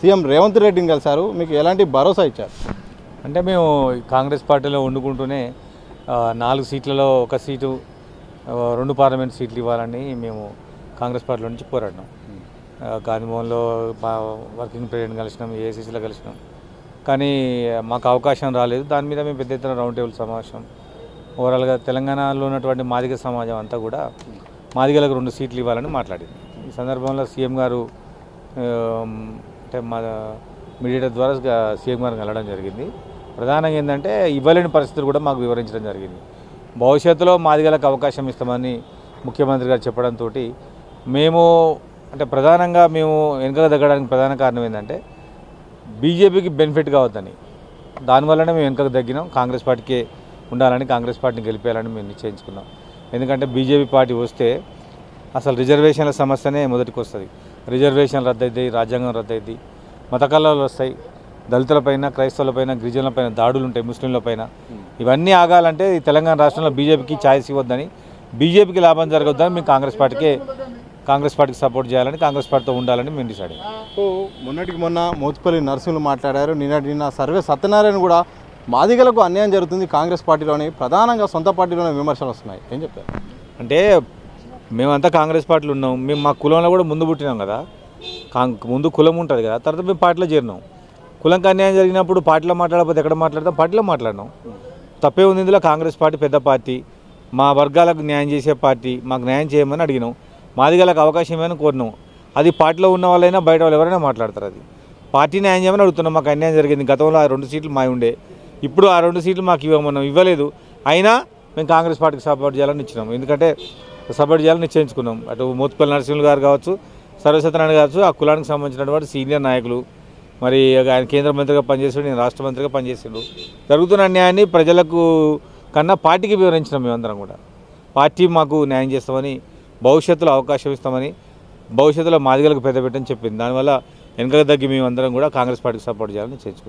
CM Revanth రెడ్డిని కలిశారు, మీకు ఎలాంటి భరోసా ఇచ్చారు? అంటే మేము కాంగ్రెస్ పార్టీలో వండుకుంటూనే 4 సీట్లలో 1 సీటు 2 పార్లమెంట్ సీట్లు ఇవ్వాలని మేము కాంగ్రెస్ పార్టీలో నుంచి పోరాడినాం. గాంధీభవన్లో వర్కింగ్ ప్రెసిడెంట్ కలిసినాం, ఏఐసీసీలో కలిసినాం, కానీ మాకు అవకాశం రాలేదు. దాని మీద మేము పెద్ద ఎత్తున రౌండ్ టేబుల్ సమావేశం, ఓవరాల్గా తెలంగాణలో ఉన్నటువంటి మాదిగ సమాజం అంతా కూడా మాదిగలకు 2 సీట్లు ఇవ్వాలని మాట్లాడింది. ఈ సందర్భంలో సీఎం గారు అంటే మా మీడియేటర్ ద్వారా సీఎం గారిని కలవడం జరిగింది. ప్రధానంగా ఏంటంటే ఇవ్వలేని పరిస్థితులు కూడా మాకు వివరించడం జరిగింది. భవిష్యత్తులో మాదిగలకు అవకాశం ఇస్తామని ముఖ్యమంత్రి గారు చెప్పడంతో మేము అంటే ప్రధానంగా మేము వెనుక తగ్గడానికి ప్రధాన కారణం ఏంటంటే బీజేపీకి బెనిఫిట్ కావద్దని, దానివల్లనే మేము వెనుకకు తగ్గినాం. కాంగ్రెస్ పార్టీకే ఉండాలని, కాంగ్రెస్ పార్టీని గెలిపేయాలని మేము నిశ్చయించుకున్నాం. ఎందుకంటే బీజేపీ పార్టీ వస్తే అసలు రిజర్వేషన్ల సమస్యనే మొదటికి వస్తుంది. రిజర్వేషన్ రద్దయితాయి, రాజ్యాంగం రద్దయితాయి, మత కళలు వస్తాయి, దళితులపైన, క్రైస్తవులపైన, గిరిజనులపైన దాడులు ఉంటాయి, ముస్లింలపైన. ఇవన్నీ ఆగాలంటే ఈ తెలంగాణ రాష్ట్రంలో బీజేపీకి ఛాయిస్ ఇవ్వద్దని, బీజేపీకి లాభం జరగొద్దని మేము కాంగ్రెస్ పార్టీకి సపోర్ట్ చేయాలని, కాంగ్రెస్ పార్టీతో ఉండాలని మేము డిసైడ్ అయ్యాం. మొన్నటికి మొన్న మోత్పల్లి నరసింహులు మాట్లాడారు. నిన్న సర్వే సత్యనారాయణ కూడా మాదిగలకు అన్యాయం జరుగుతుంది కాంగ్రెస్ పార్టీలోని, ప్రధానంగా సొంత పార్టీలోనే విమర్శలు వస్తున్నాయి. ఏం చెప్తారు? అంటే మేమంతా కాంగ్రెస్ పార్టీలో ఉన్నాం, మేము మా కులంలో కూడా ముందు పుట్టినాం కదా, ముందు కులం ఉంటుంది కదా, తర్వాత మేము పార్టీలో చేరినాం. కులంకి అన్యాయం జరిగినప్పుడు పార్టీలో మాట్లాడకపోతే ఎక్కడ మాట్లాడతాం? పార్టీలో మాట్లాడినాం. తప్పే ఉంది ఇందులో. కాంగ్రెస్ పార్టీ పెద్ద పార్టీ, మా వర్గాలకు న్యాయం చేసే పార్టీ, మాకు న్యాయం చేయమని అడిగినాం, మాదిగలకు అవకాశం ఏమైనా కోరినాం. అది పార్టీలో ఉన్న వాళ్ళైనా బయట వాళ్ళు ఎవరైనా మాట్లాడతారు. అది పార్టీ న్యాయం చేయమని అడుగుతున్నాం. మాకు అన్యాయం జరిగింది. గతంలో ఆ 2 సీట్లు మావి ఉండే, ఇప్పుడు ఆ 2 సీట్లు మాకు ఇవ్వమన్నాం, ఇవ్వలేదు. అయినా మేము కాంగ్రెస్ పార్టీకి సపోర్ట్ చేయాలని ఇచ్చినాం. ఎందుకంటే సపోర్ట్ చేయాలని నిశ్చయించుకున్నాం. అటు మోత్పల్లి నరసింహులు గారు కావచ్చు, సర్వసత్యనారాయణ కావచ్చు, ఆ కులానికి సంబంధించినటువంటి సీనియర్ నాయకులు, మరి ఆయన కేంద్ర మంత్రిగా పనిచేసాడు, నేను రాష్ట్ర మంత్రిగా పనిచేసాడు. జరుగుతున్న అన్యాయాన్ని ప్రజలకు కన్నా పార్టీకి వివరించినాం. మేమందరం కూడా పార్టీ మాకు న్యాయం చేస్తామని, భవిష్యత్తులో అవకాశం ఇస్తామని, భవిష్యత్తులో మాదిగలకు పెద్దపెట్టని చెప్పింది. దానివల్ల వెనక తగ్గి మేమందరం కూడా కాంగ్రెస్ పార్టీకి సపోర్ట్ చేయాలని నిశ్చయించుకున్నాం.